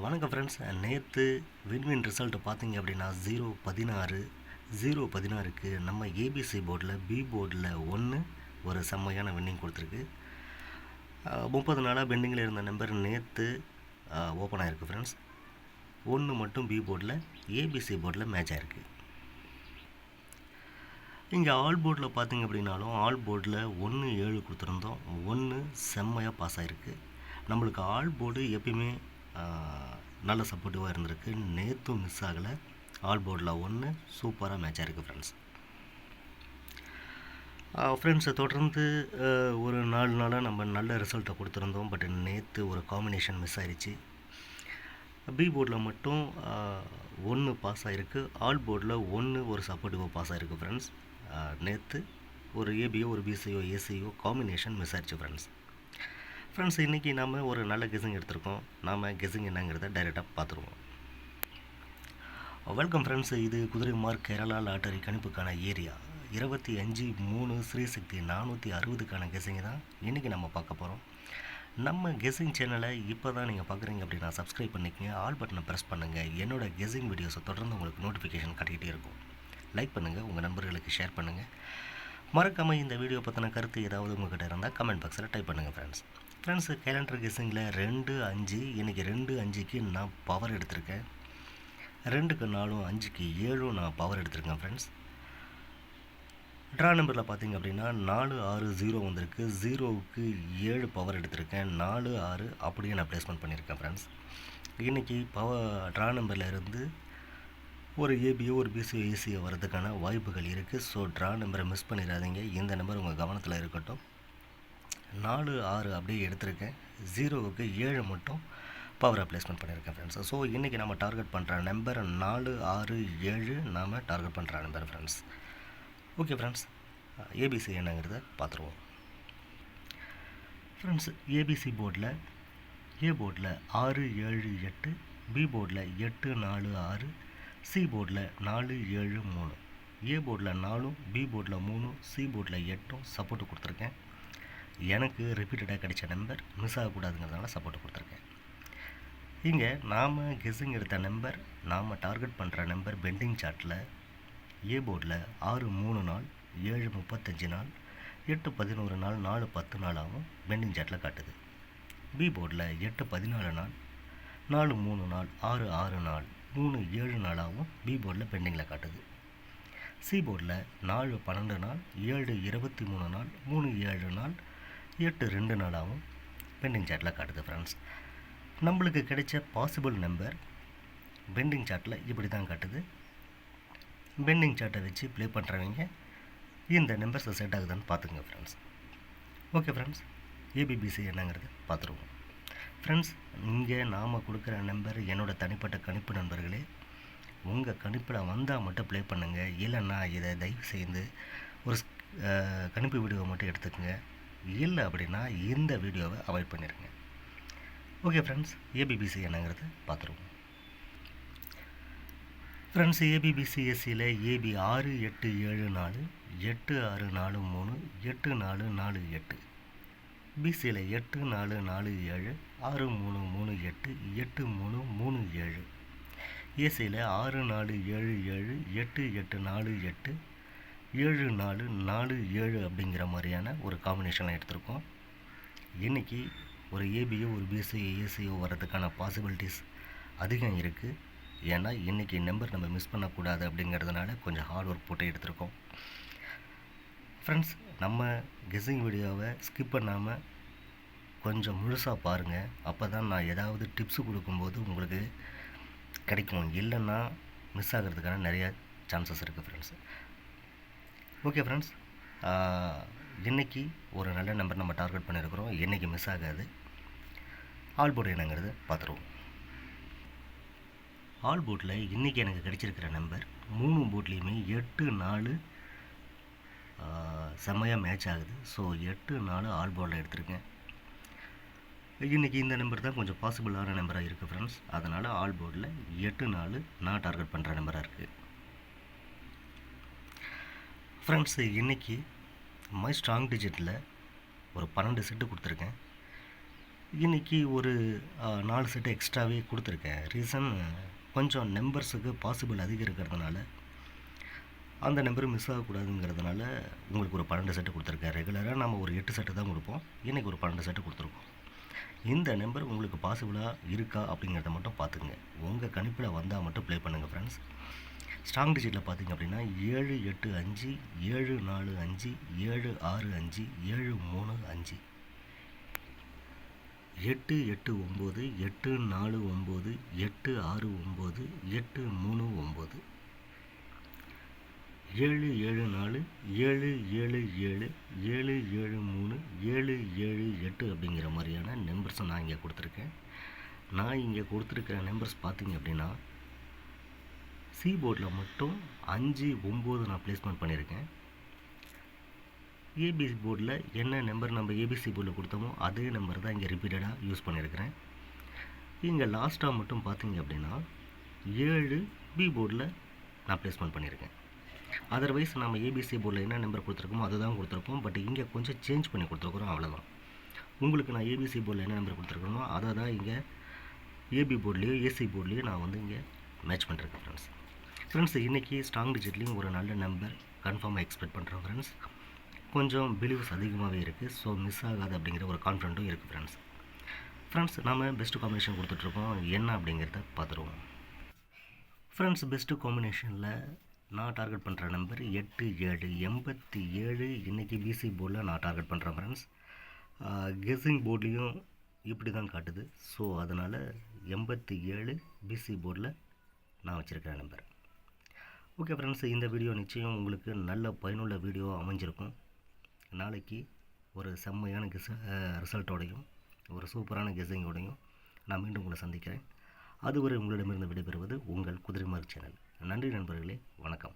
வணக்கம் ஃப்ரெண்ட்ஸ். நேற்று win win result பார்த்தீங்க அப்படின்னா 0-16 0-16க்கு நம்ம ஏபிசி போர்டில் பி போர்டில் 1 ஒரு செம்மையான வின்னிங் கொடுத்துருக்கு. 30 நாளாக பெண்டிங்கில் இருந்த நம்பர் நேற்று ஓப்பன் ஆகிருக்கு ஃப்ரெண்ட்ஸ். 1 மட்டும் பி போர்டில் ஏபிசி போர்டில் மேட்ச் ஆகிருக்கு. இங்கே ஆல் போர்டில் பார்த்தீங்க அப்படின்னாலும் ஆல் போர்டில் 1-7 கொடுத்துருந்தோம். 1 செம்மையாக பாஸ் ஆகிருக்கு. நம்மளுக்கு ஆல் போர்டு எப்பயுமே நல்ல சப்போர்ட்டிவாக இருந்திருக்கு. நேற்றும் மிஸ் ஆகலை. ஆல் போர்டில் 1 சூப்பராக மேட்ச் ஆகிருக்கு ஃப்ரெண்ட்ஸ். ஃப்ரெண்ட்ஸை தொடர்ந்து ஒரு 4 நாளாக நம்ம நல்ல ரிசல்ட்டை கொடுத்துருந்தோம். பட் நேற்று ஒரு காம்பினேஷன் மிஸ் ஆகிடுச்சு. பி போர்டில் மட்டும் 1 பாஸ் ஆகிருக்கு. ஆல் போர்டில் 1 ஒரு சப்போர்ட்டிவாக பாஸ் ஆகிருக்கு ஃப்ரெண்ட்ஸ். நேற்று ஒரு ஏபிஓ ஒரு பிசிஓ ஏசிஓ காம்பினேஷன் மிஸ் ஆகிடுச்சு ஃப்ரெண்ட்ஸ். இன்றைக்கி நாம் ஒரு நல்ல கெஸிங் எடுத்திருக்கோம். நாம் கெஸிங் என்னங்கிறத டைரெக்டாக பார்த்துருவோம். Welcome friends. இது குதிரை மார்க் கேரளா லாட்டரி கணிப்புக்கான ஏரியா 25-3 ஸ்ரீசக்தி 460க்கான கெஸிங் தான் இன்றைக்கி நம்ம பார்க்க போகிறோம். நம்ம கெஸிங் சேனலை இப்போ தான் நீங்கள் பார்க்குறீங்க அப்படின்னா சப்ஸ்கிரைப் பண்ணிக்கங்க, ஆல் பட்டனை ப்ரெஸ் பண்ணுங்கள். என்னோடய கெஸிங் வீடியோஸை தொடர்ந்து உங்களுக்கு நோட்டிஃபிகேஷன் கட்டிக்கிட்டே இருக்கும். லைக் பண்ணுங்கள், உங்கள் நண்பர்களுக்கு ஷேர் பண்ணுங்கள். மறக்காமல் இந்த வீடியோ பற்றின கருத்து ஏதாவது உங்கள்கிட்ட இருந்தால் கமெண்ட் பாக்ஸில் டைப் பண்ணுங்கள் ஃப்ரெண்ட்ஸ். கேலண்டர் கெஸிங்கில் 2-5 இன்றைக்கி 2-5க்கு நான் பவர் எடுத்திருக்கேன். 2க்கு 4 5க்கு 7 நான் பவர் எடுத்திருக்கேன் ஃப்ரெண்ட்ஸ். ட்ரா நம்பரில் பார்த்திங்க அப்படின்னா 4-6-0 வந்திருக்கு. 0க்கு 7 பவர் எடுத்திருக்கேன். 4-6 அப்படியே நான் ப்ளேஸ்மெண்ட் பண்ணியிருக்கேன் ஃப்ரெண்ட்ஸ். இன்றைக்கி ட்ரா நம்பரில் இருந்து ஒரு ஏபிஓ ஒரு பிசிஓ ஏசிஓ வரதுக்கான வாய்ப்புகள் இருக்குது. ஸோ ட்ரா நம்பரை மிஸ் பண்ணிடாதீங்க. இந்த நம்பர் உங்கள் கவனத்தில் இருக்கட்டும். 4-6 அப்படியே எடுத்திருக்கேன். 0க்கு 7 மட்டும் பவர் ப்ளேஸ்மெண்ட் பண்ணியிருக்கேன் ஃப்ரெண்ட்ஸ். ஸோ இன்றைக்கி நம்ம டார்கெட் பண்ணுற நம்பர் 4-6-7 நாம் டார்கெட் பண்ணுற number friends. Okay friends, ABC என்னங்கிறத பார்த்துருவோம் ஃப்ரெண்ட்ஸ். ஏபிசி போர்டில் ஏ போர்டில் 6-7-8, பி போர்டில் 8-4-6, சி போர்டில் 4-7-3, ஏ போர்டில் 4, பி போர்டில் 3, சி போர்டில் 8 சப்போர்ட்டு கொடுத்துருக்கேன். எனக்கு ரிப்பீட்டடாக கிடைச்ச நம்பர் மிஸ் ஆகக்கூடாதுங்கிறதுனால சப்போர்ட்டு கொடுத்துருக்கேன். இங்கே நாம் கெஸ்ஸிங் எடுத்த நம்பர், நாம் டார்கெட் பண்ணுற நம்பர் பெண்டிங் சார்ட்டில் ஏ போர்டில் 6-3 நாள், 7-35 நாள், 8-11 நாள், 4-10 நாளாகவும் பெண்டிங் சார்ட்டில் காட்டுது. பி போர்டில் 8-14 நாள், 4-3 நாள், 6-6 நாள், 3-7 நாளாகவும் பி போர்டில் பெண்டிங்கில் காட்டுது. சி போர்டில் 4-12 நாள், 7-23 நாள், 3-7 நாள், 8-2 நாளாகவும் பெண்டிங் சார்ட்டில் காட்டுது ஃப்ரெண்ட்ஸ். நம்மளுக்கு கிடைச்ச பாசிபிள் நம்பர் பெண்டிங் சார்ட்டில் இப்படி தான் காட்டுது. பெண்டிங் சார்ட்டை வச்சு ப்ளே பண்ணுறவங்க இந்த நம்பர்ஸ் செட் ஆகுதுன்னு பார்த்துங்க ஃப்ரெண்ட்ஸ். ஓகே ஃப்ரெண்ட்ஸ், ஏபிபிசி என்னங்கிறது பார்த்துருவோம் ஃப்ரெண்ட்ஸ். இங்கே நாம் கொடுக்குற நம்பர் என்னோடய தனிப்பட்ட கணிப்பு நண்பர்களே. உங்கள் கணிப்பில் வந்தால் மட்டும் ப்ளே பண்ணுங்கள். இல்லைன்னா இதை தயவு செய்து ஒரு கணிப்பு வீடியோவை மட்டும் எடுத்துக்கோங்க. இல்லை அப்படின்னா இந்த வீடியோவை அவாய்ட் பண்ணிடுங்க. ஓகே ஃப்ரெண்ட்ஸ், ஏபிபிசி என்னங்கிறது பார்த்துருவோம் ஃப்ரெண்ட்ஸ். ஏபிபிசிஎஸ்சியில் ஏபி 6-8-7-4, 8-6-4-3, 8-4-4-8, பிசியில் 8-4-4-7, 6-3-3-8, 8-3-3-7, ஏசியில் 6-4-7-7, 8-8-4-8, 7-4-4-7 அப்படிங்கிற மாதிரியான ஒரு காம்பினேஷனை எடுத்திருக்கோம். இன்றைக்கி ஒரு ஏபிஓ ஒரு பிசிஓ ஏசிஓ வர்றதுக்கான பாசிபிலிட்டிஸ் அதிகம் இருக்குது. ஏன்னா இன்றைக்கி நம்பர் நம்ம மிஸ் பண்ணக்கூடாது அப்படிங்கிறதுனால கொஞ்சம் ஹார்ட் ஒர்க் போட்டு எடுத்திருக்கோம் ஃப்ரெண்ட்ஸ். நம்ம கெஸ்ஸிங் வீடியோவை ஸ்கிப் பண்ணாமல் கொஞ்சம் முழுசாக பாருங்கள். அப்போ தான் நான் ஏதாவது டிப்ஸு கொடுக்கும்போது உங்களுக்கு கிடைக்கும். இல்லைன்னா மிஸ் ஆகிறதுக்கான நிறையா சான்சஸ் இருக்குது ஃப்ரெண்ட்ஸ். ஓகே ஃப்ரெண்ட்ஸ், இன்றைக்கி ஒரு நல்ல நம்பர் நம்ம டார்கெட் பண்ணியிருக்கிறோம். இன்றைக்கி மிஸ் ஆகாது. ஆல் போர்டு என்னங்கிறது பார்த்துருவோம். ஆல் போர்டில் இன்றைக்கி எனக்கு கிடைச்சிருக்கிற நம்பர் 3 போர்ட்லேயுமே 8-4 செம்மையாக மேட்ச் ஆகுது. ஸோ 8-4 ஆல் போர்டில் எடுத்திருக்கேன். இன்றைக்கி இந்த நம்பர் தான் கொஞ்சம் பாசிபிளான நம்பராக இருக்குது ஃப்ரெண்ட்ஸ். அதனால் ஆல் போர்டில் 8-4 நான் டார்கெட் பண்ணுற நம்பராக இருக்குது ஃப்ரெண்ட்ஸ். இன்றைக்கி மை ஸ்ட்ராங் டிஜிட்டில் ஒரு 12 செட்டு கொடுத்துருக்கேன். இன்றைக்கி ஒரு 4 செட்டு எக்ஸ்ட்ராவே கொடுத்துருக்கேன். ரீசன் கொஞ்சம் நம்பர்ஸுக்கு பாசிபிள் அதிகம் இருக்கிறதுனால அந்த நம்பர் மிஸ் ஆகக்கூடாதுங்கிறதுனால உங்களுக்கு ஒரு 12 செட்டு கொடுத்துருக்கேன். ரெகுலராக நம்ம ஒரு 8 செட்டு தான் கொடுப்போம். இன்றைக்கி ஒரு 12 செட்டு கொடுத்துருக்கோம். இந்த நம்பர் உங்களுக்கு பாசிபிளாக இருக்கா அப்படிங்கிறத மட்டும் பார்த்துக்குங்க. உங்கள் கணிப்பில் வந்தால் மட்டும் ப்ளே பண்ணுங்கள் ஃப்ரெண்ட்ஸ். ஸ்ட்ராங் டிஜிட்டில் பார்த்திங்க அப்படின்னா 785 745 765 735 889 849 869 839 774 777 773 778 அப்படிங்கிற மாதிரியான நம்பர்ஸை நான் இங்கே கொடுத்துருக்கேன். நான் இங்கே கொடுத்துருக்கிற நம்பர்ஸ் பார்த்திங்க அப்படின்னா சி போர்டில் மட்டும் 5 9 நான் ப்ளேஸ்மெண்ட் பண்ணியிருக்கேன். ஏபிசி போர்டில் என்ன நம்பர் நம்ம ஏபிசி போர்டில் கொடுத்தோமோ அதே நம்பர் தான் இங்கே ரிப்பீட்டடாக யூஸ் பண்ணியிருக்கிறேன். இங்கே லாஸ்ட்டாக மட்டும் பார்த்திங்க அப்படின்னா 7 பி போர்டில் நான் ப்ளேஸ்மெண்ட் பண்ணியிருக்கேன். அதர்வைஸ் நம்ம ஏபிசி போர்டில் என்ன நம்பர் கொடுத்துருக்கோமோ அதை தான் கொடுத்துருக்கோம். பட் இங்கே கொஞ்சம் சேஞ்ச் பண்ணி கொடுத்துருக்குறோம், அவ்வளோதான். உங்களுக்கு நான் ஏபிசி போர்டில் என்ன நம்பர் கொடுத்துருக்கணுமோ அதை தான் இங்கே ஏபி போர்ட்லேயோ ஏசி போர்ட்லேயோ நான் வந்து இங்கே மேட்ச் பண்ணிருக்கேன் ஃப்ரெண்ட்ஸ். இன்றைக்கி ஸ்ட்ராங் டிஜிட்லேயும் ஒரு நல்ல நம்பர் கன்ஃபார்மாக எக்ஸ்பெக்ட் பண்ணுறோம் ஃப்ரெண்ட்ஸ். கொஞ்சம் பிலீவ்ஸ் அதிகமாகவே இருக்குது. ஸோ மிஸ் ஆகாது அப்படிங்கிற ஒரு கான்ஃபிடென்ட்டும் இருக்குது ஃப்ரெண்ட்ஸ். நம்ம பெஸ்ட்டு காம்பினேஷன் கொடுத்துட்ருக்கோம். என்ன அப்படிங்கிறத பார்த்துருவோம் ஃப்ரெண்ட்ஸ். பெஸ்ட்டு காம்பினேஷனில் நான் டார்கெட் பண்ணுற நம்பர் 8 7 87. இன்றைக்கி பிசி போர்டில் நான் டார்கெட் பண்ணுறேன் ஃப்ரெண்ட்ஸ். கெஸ்ஸிங் போர்ட்லேயும் இப்படி தான் காட்டுது. ஸோ அதனால் 87 பிசி போர்டில் நான் வச்சுருக்கிற நம்பர். ஓகே ஃப்ரெண்ட்ஸ், இந்த வீடியோ நிச்சயம் உங்களுக்கு நல்ல பயனுள்ள வீடியோ அமைஞ்சிருக்கும். நாளைக்கு ஒரு செம்மையான ரிசல்ட்டோடையும் ஒரு சூப்பரான கெஸ்ஸிங்கோடையும் நான் மீண்டும் உங்களை சந்திக்கிறேன். அதுவரை உங்களிடமிருந்து விடைபெறுவது உங்கள் குதிரைமார்க் சேனல். நன்றி நண்பர்களே, வணக்கம்.